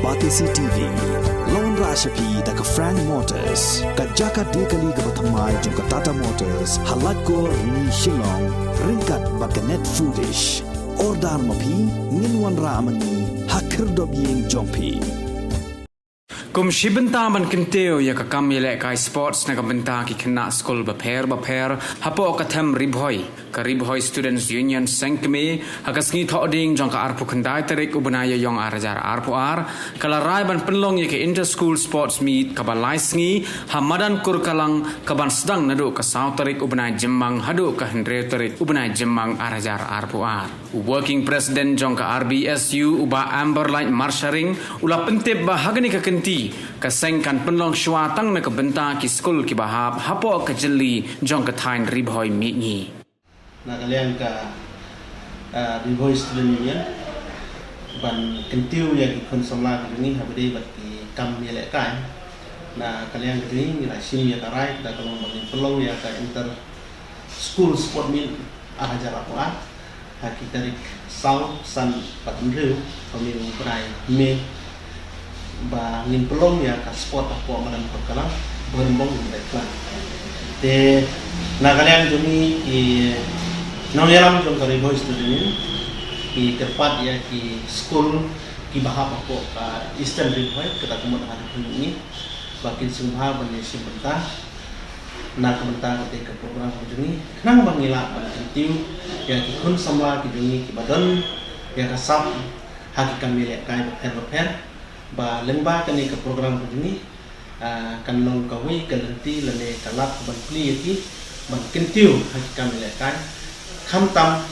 Batisi TV, Lone Rashapi da ka Frank Motors, ka Jaka Dekali ka Bathamai jong ka Tata Motors, Halatko ni Shillong, Ringkat Bakanet Foodish, Ordar Mapi, Ninwan Ramani, Hakir Dobying Jongpi. Kum shibenta ban kenteo ya ka kamile ka sports na kabenta ki kena school baper hapo ka them ribhoi students union sengkme hakas ngi thoding jong ka arpu khandai tarik ubnaya yong arajar arpu kala rai ban penlong ya ke inter school sports meet ka balai sngi hamadan kurkalang ka ban sedang nadu ka sau tarik ubnai jemang hadu ka hendre tarik ubnai jemang arajar arpu working president jong ka RBSU uba amber light marsharing ula pentip bahagani ka kenti kasengkan penlong syuatang na kabenta ki school ki bahap hapo ka jeli jong ka thain ribhoi mi ngi na kalian ka ribhoi student union ban kentiu ya ki kon somla ki ni habde bat ki kam ya le kai na kalian ki ni la sim ya tarai da kolong bagi pelong ya ka inter school sport meet ahajar apa haki tarik sau san patmriu pemilu berai me ba ngin pelong ya ka sport apa madan perkala berembong di plan te na kalian jumi ki nong yalam jom kari boys student ki tepat ya ki school ki bahap apa ka eastern ribhoi kita kumut hari ini bakin sungha bani simbenta na kementar ketika program jumi nang bangila ban kentiu ya ki kun samla ki jumi ki badan ya kasap haki kami le kai per ba lengba kani ke program begini kan long kawi galanti lene kalap ban pli ti ban kentiu hakam lekan kham tam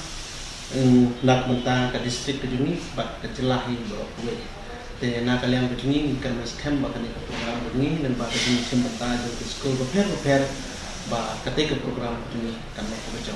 nak menta ka distrik ke juni bat ke celahi bro kuwe te na kalian begini kan mas kham ba kani ke program begini dan ba kani sembenta jo school repair ba ketika program begini kan mau bejo